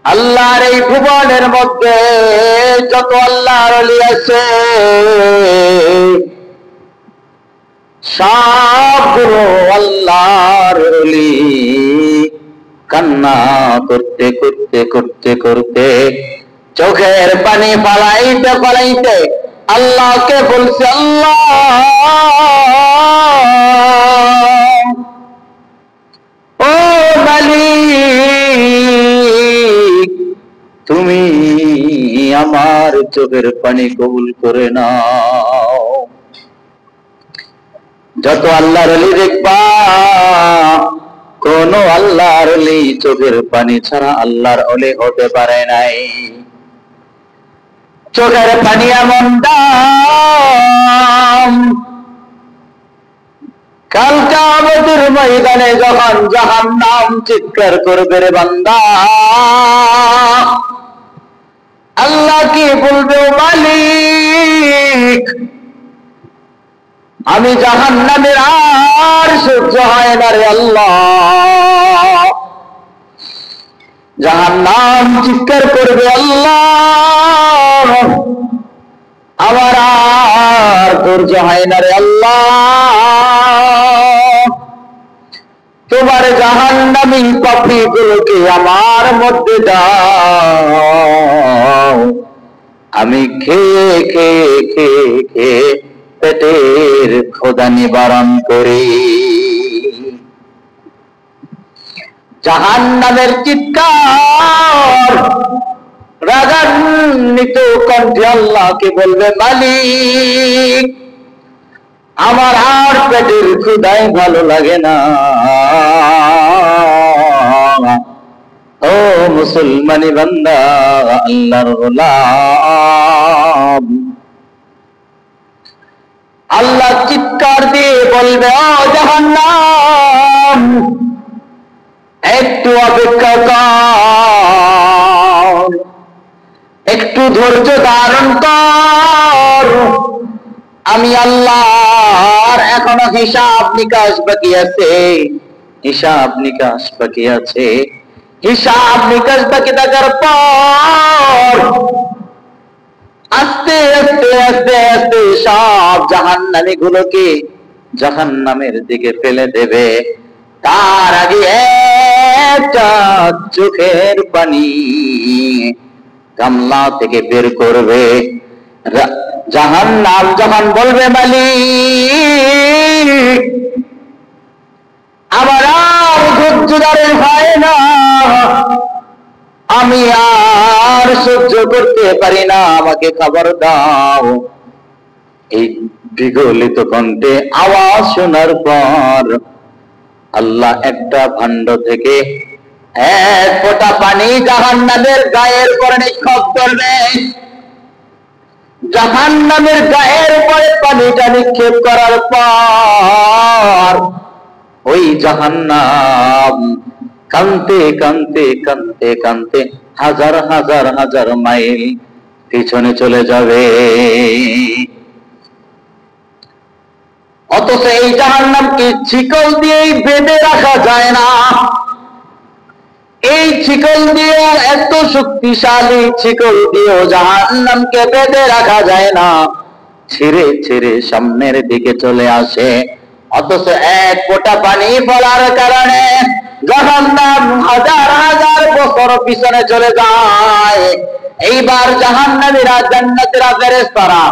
আল্লাহর এই ভুবনের মধ্যে যত আল্লাহর ওলি আছে সবগুলো আল্লাহর ওলি কান্না করতে করতে করতে করতে চোখের পানি ফালাইতে ফালাইতে আল্লাহকে বলছে, আল্লাহ ও মালিক, তুমি আমার চোখের পানি কবুল করে নাও। যত আল্লাহর ওলি দেখবা কোন আল্লাহর ওলি চোখের পানি ছাড়া আল্লাহর ওলি হতে পারে নাই। চোখের পানি এমন দাম, কাল কিয়ামতের ময়দানে যখন জাহান্নাম চিৎকার করবে, রে বান্দা আল্লাহ কি বলবে, মালিক আমি জাহান্নামের আর সহ্য হয় না রে আল্লাহ। জাহান্নাম চিৎকার করবে, আল্লাহ আমার আর ধৈর্য হয় না রে আল্লাহ। তোমার জাহান্নামী পাপীগুলোকে আমার মধ্যে দাও, আমি খেয়ে খেয়ে খেয়ে খেয়ে পেটের ক্ষুধা নিবারণ করি। জাহান্নামের চিৎকার রাগান্বিত কণ্ঠে আল্লাহকে বলবে, মালিক আমার আর পেটের ক্ষুধায় ভালো লাগে না। ও মুসলমানি বান্দা, আল্লাহর গোলাম, আল্লাহ চিৎকার দিয়ে বলবে, ও জাহান্নাম একটু অপেক্ষা কর, একটু ধৈর্য ধারণ কর, আমি আল্লাহর এখনো হিসাব নিকাশ বাকি আছে, হিসাব নিকাশ বাকি আছে। হিসাব নিকাশ বাকি থাকার পর আস্তে আস্তে আস্তে আস্তে সব জাহান্নামী গুলোকে জাহান্নামের দিকে ফেলে দেবে। তার আগে একটা চোখের পানি গামলা থেকে বের করবে। জাহান্নাম যখন বলবে, মালিক আমার আর ধৈর্য ধরে হয় না, আমি আর সহ্য করতে পারি না, আমাকে খাবার দাও। এই বিগলিত কণ্ঠে আওয়াজ শোনার পর আল্লাহ একটা ভাণ্ড থেকে এক ফোঁটা পানি জাহান্নামের গায়ের উপর নিক্ষেপ করবে। জাহান্নামের গায়ের উপরে পানিটা নিক্ষেপ করার পর ওই জাহান্নাম কাঁদতে কাঁদতে কাঁদতে কাঁদতে হাজার হাজার হাজার মাইল পিছনে চলে যাবে। অথচ এই জাহান্নামকে শিকল দিয়েই বেঁধে রাখা যায় না। এই শিকল দিয়েও, এত শক্তিশালী শিকল দিয়েও জাহান্নামকে বেঁধে রাখা যায় না, ছিঁড়ে ছিঁড়ে সামনের দিকে চলে আসে। অথচ এক ফোঁটা পানি ফলার কারণে জাহান্নাম হাজার হাজার বছর পিছনে চলে যায়। এইবার জাহান্নামীরা, জান্নাতীরা, ফেরেশতারা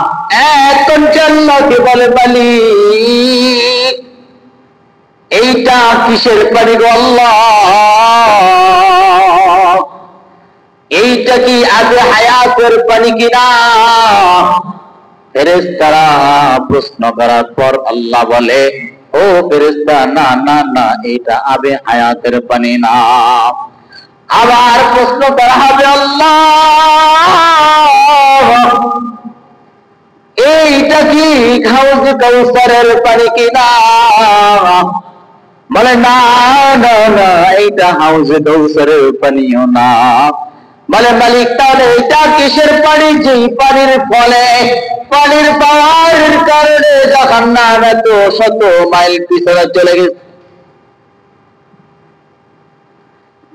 এক কণ্ঠে আল্লাহকে বলে, মালিক এইটা কিসের পানি গো আল্লাহ? এইটা কি আগে হায়াতের পানি কিনা? ফেরেশতারা প্রশ্ন করার পর আল্লাহ বলে, ও ফেরেশতা, না না না, এটা আবে হায়াতের পানি না। আবার প্রশ্ন করা হবে, আল্লাহ এইটা কি হাউজে কাউসারের পানি কিনা? বলে, না না না, এইটা হাউজে কাউসারের পানিও না। বলে, মালিক তাহলে এটা কিসের পানি? যেই পানির ফলে, পানির পাওয়ার কারণে জাহান্নাম এত শত মাইল পিছনে চলে গেছে।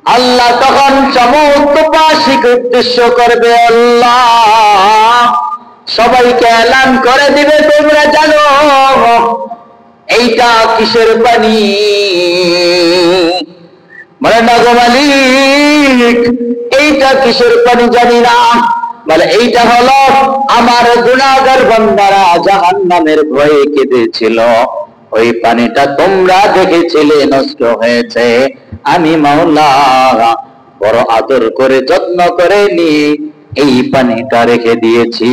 আল্লাহ তখন সমস্ত বাসীকে উদ্দেশ্য করবে, আল্লাহ সবাইকে এলান করে দিবে, তোমরা জানো এইটা কিসের পানি? বলে না গো মালিক, এইটা কিসের পানি জানি না। বলে এইটা হলো আমার গুনাহগার বান্দারা জাহান্নামের ভয়ে কেঁদেছিল, ওই পানিটা তোমরা দেখেছিলে নষ্ট হয়েছে, আমি মাওলা বড় আদর করে যত্ন করে নিয়ে এই পানিটা রেখে দিয়েছি।